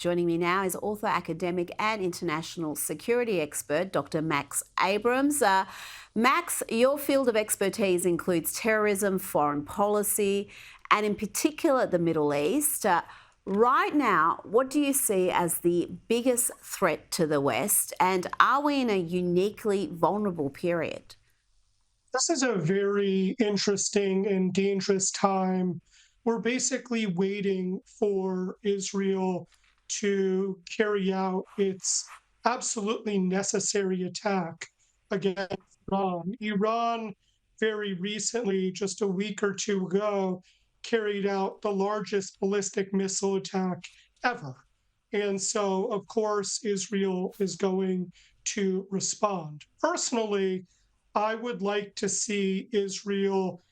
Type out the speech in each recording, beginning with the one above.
Joining me now is author, academic, and international security expert, Dr. Max Abrahms. Max, your field of expertise includes terrorism, foreign policy, and in particular the Middle East. Right now, what do you see as the biggest threat to the West, and are we in a uniquely vulnerable period? This is a very interesting and dangerous time. We're basically waiting for Israel to carry out its absolutely necessary attack against Iran. Iran, very recently, just a week or two ago, carried out the largest ballistic missile attack ever. And so, of course, Israel is going to respond. Personally, I would like to see Israel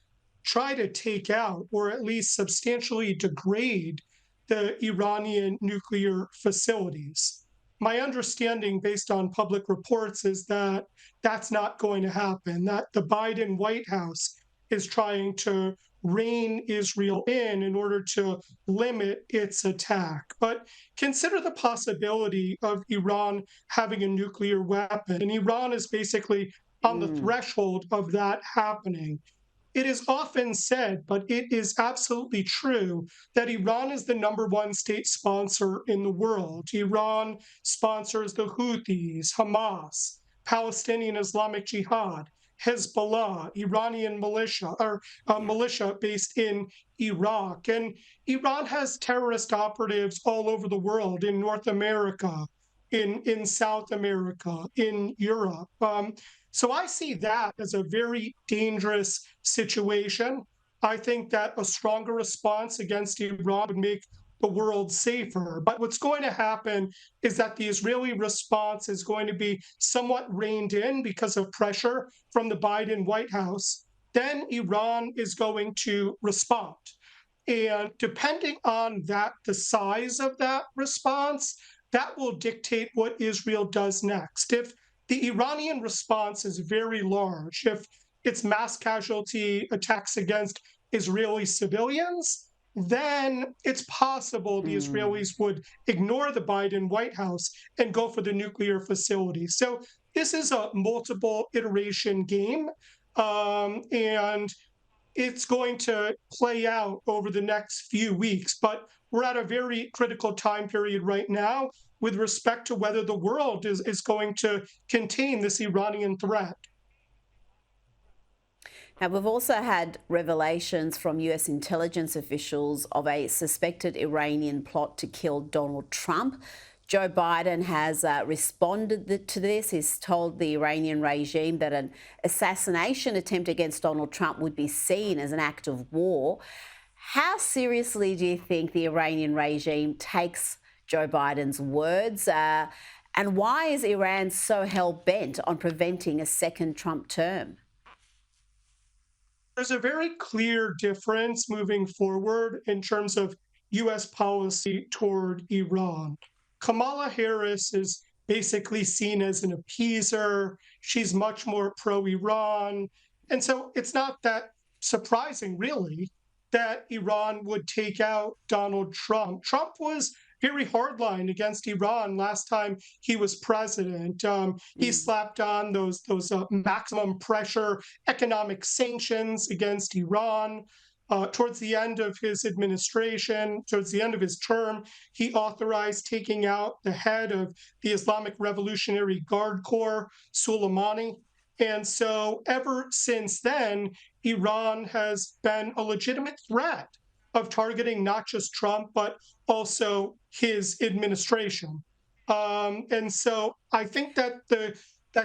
try to take out or at least substantially degrade the Iranian nuclear facilities. My understanding, based on public reports, is that that's not going to happen, that the Biden White House is trying to rein Israel in order to limit its attack. But consider the possibility of Iran having a nuclear weapon. And Iran is basically on the Mm. threshold of that happening. It is often said, but it is absolutely true, that Iran is the number one state sponsor in the world. Iran sponsors the Houthis, Hamas, Palestinian Islamic Jihad, Hezbollah, Iranian militia, or Yeah. militia based in Iraq. And Iran has terrorist operatives all over the world, in North America, in South America, in Europe. So I see that as a very dangerous situation. I think that a stronger response against Iran would make the world safer. But what's going to happen is that the Israeli response is going to be somewhat reined in because of pressure from the Biden White House. Then Iran is going to respond. And depending on that, the size of that response, that will dictate what Israel does next. If the Iranian response is very large, if it's mass casualty attacks against Israeli civilians, then it's possible the Mm. Israelis would ignore the Biden White House and go for the nuclear facility. So this is a multiple iteration game. And it's going to play out over the next few weeks, but we're at a very critical time period right now with respect to whether the world is going to contain this Iranian threat. Now, we've also had revelations from US intelligence officials of a suspected Iranian plot to kill Donald Trump. Joe Biden has responded to this. He's told the Iranian regime that an assassination attempt against Donald Trump would be seen as an act of war. How seriously do you think the Iranian regime takes Joe Biden's words? And why is Iran so hell bent on preventing a second Trump term? There's a very clear difference moving forward in terms of US policy toward Iran. Kamala Harris is basically seen as an appeaser. She's much more pro Iran. And so it's not that surprising, really, that Iran would take out Donald Trump. Trump was very hardline against Iran last time he was president. He Mm. slapped on those maximum pressure economic sanctions against Iran. Towards the end of his administration, towards the end of his term, he authorized taking out the head of the Islamic Revolutionary Guard Corps, Soleimani. And so, ever since then, Iran has been a legitimate threat of targeting not just Trump, but also his administration. And so I think that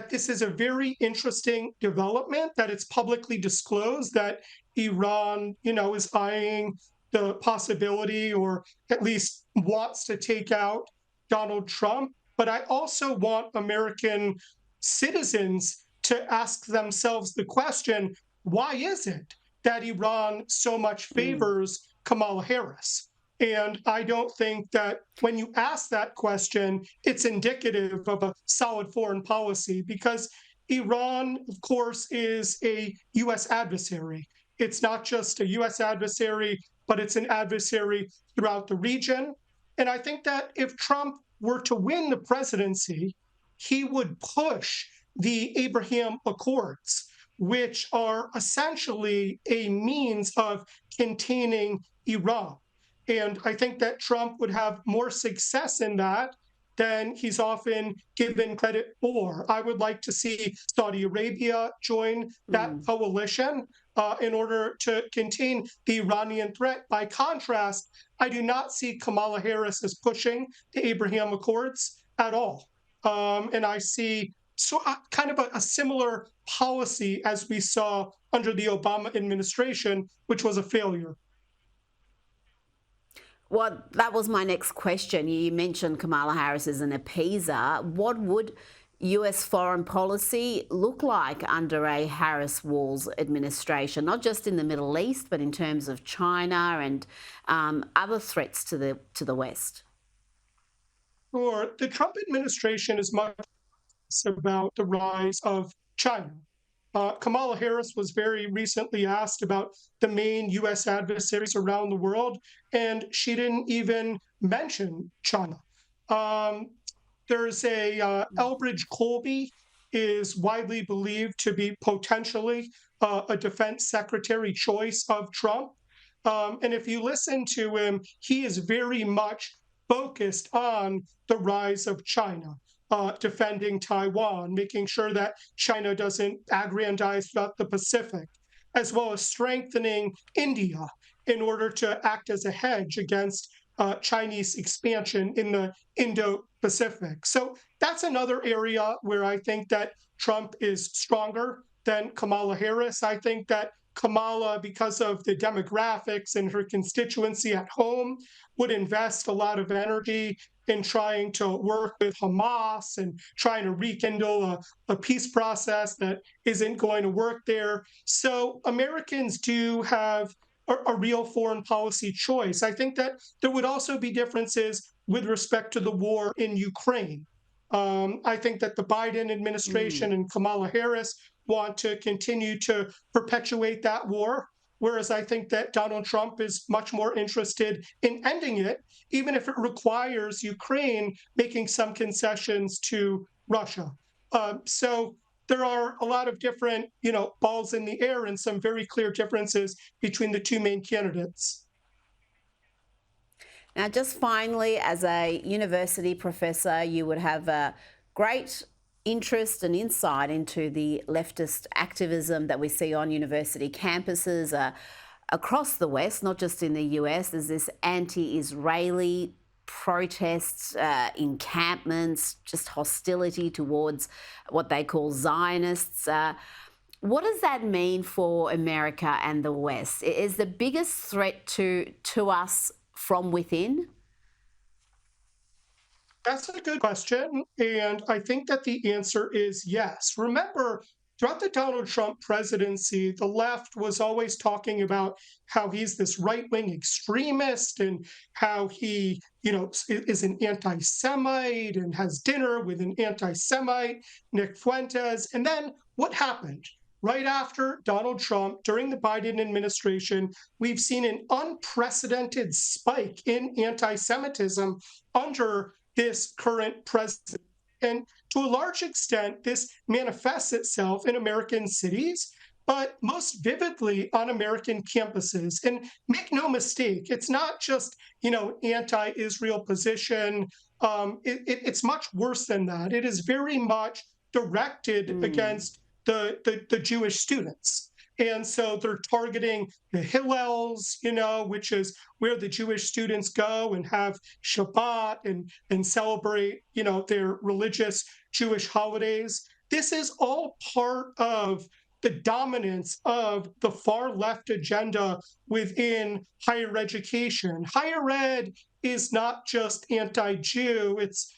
this is a very interesting development, that it's publicly disclosed that Iran, is eyeing the possibility, or at least wants to take out Donald Trump. But I also want American citizens to ask themselves the question, why is it that Iran so much Mm. favors Kamala Harris? And I don't think that when you ask that question, it's indicative of a solid foreign policy, because Iran, of course, is a US adversary. It's not just a US adversary, but it's an adversary throughout the region. And I think that if Trump were to win the presidency, he would push the Abraham Accords, which are essentially a means of containing Iran. And I think that Trump would have more success in that than he's often given credit for. I would like to see Saudi Arabia join that Mm. coalition in order to contain the Iranian threat. By contrast, I do not see Kamala Harris as pushing the Abraham Accords at all. And I see kind of a similar policy as we saw under the Obama administration, which was a failure. Well, that was my next question. You mentioned Kamala Harris as an appeaser. What would US foreign policy look like under a Harris-Walz administration, not just in the Middle East, but in terms of China and other threats to the West? Or the Trump administration is much about the rise of China. Kamala Harris was very recently asked about the main US adversaries around the world, and she didn't even mention China. Um, there's a Elbridge Colby is widely believed to be potentially a defense secretary choice of Trump. And if you listen to him, he is very much focused on the rise of China, defending Taiwan, making sure that China doesn't aggrandize throughout the Pacific, as well as strengthening India in order to act as a hedge against Chinese expansion in the Indo-Pacific. So that's another area where I think that Trump is stronger than Kamala Harris. I think that Kamala, because of the demographics and her constituency at home, would invest a lot of energy in trying to work with Hamas and trying to rekindle a peace process that isn't going to work there. So Americans do have a real foreign policy choice. I think that there would also be differences with respect to the war in Ukraine. I think that the Biden Mm. administration and Kamala Harris want to continue to perpetuate that war, whereas I think that Donald Trump is much more interested in ending it, even if it requires Ukraine making some concessions to Russia. So there are a lot of different, balls in the air and some very clear differences between the two main candidates. Now, just finally, as a university professor, you would have a great interest and insight into the leftist activism that we see on university campuses across the West, not just in the US. There's this anti-Israeli protests, encampments, just hostility towards what they call Zionists. What does that mean for America and the West? Is the biggest threat to us from within? That's a good question. And I think that the answer is yes. Remember, throughout the Donald Trump presidency, the left was always talking about how he's this right wing extremist and how he, is an anti Semite and has dinner with an anti Semite, Nick Fuentes. And then what happened? Right after Donald Trump, during the Biden administration, we've seen an unprecedented spike in anti Semitism under this current president. And to a large extent, this manifests itself in American cities, but most vividly on American campuses. And make no mistake, it's not just, anti-Israel position. It's much worse than that. It is very much directed Mm. against the Jewish students. And so they're targeting the Hillels, which is where the Jewish students go and have Shabbat and celebrate, their religious Jewish holidays. This is all part of the dominance of the far left agenda within higher education. Higher ed is not just anti-Jew, it's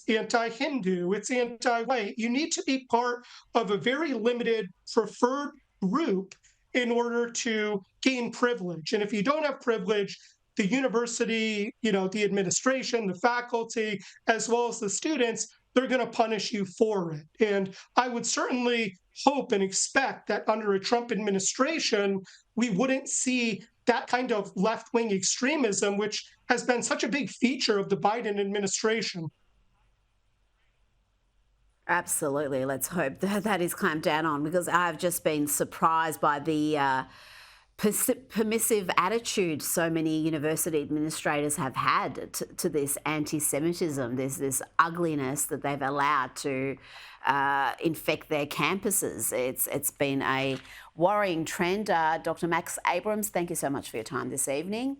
anti-Hindu, it's anti-white. You need to be part of a very limited preferred group in order to gain privilege. And if you don't have privilege, the university, the administration, the faculty, as well as the students, they're going to punish you for it. And I would certainly hope and expect that under a Trump administration, we wouldn't see that kind of left-wing extremism, which has been such a big feature of the Biden administration. Absolutely. Let's hope that that is clamped down on, because I've just been surprised by the permissive attitude so many university administrators have had to this anti-Semitism. There's this ugliness that they've allowed to infect their campuses. It's been a worrying trend. Dr. Max Abrahms, thank you so much for your time this evening.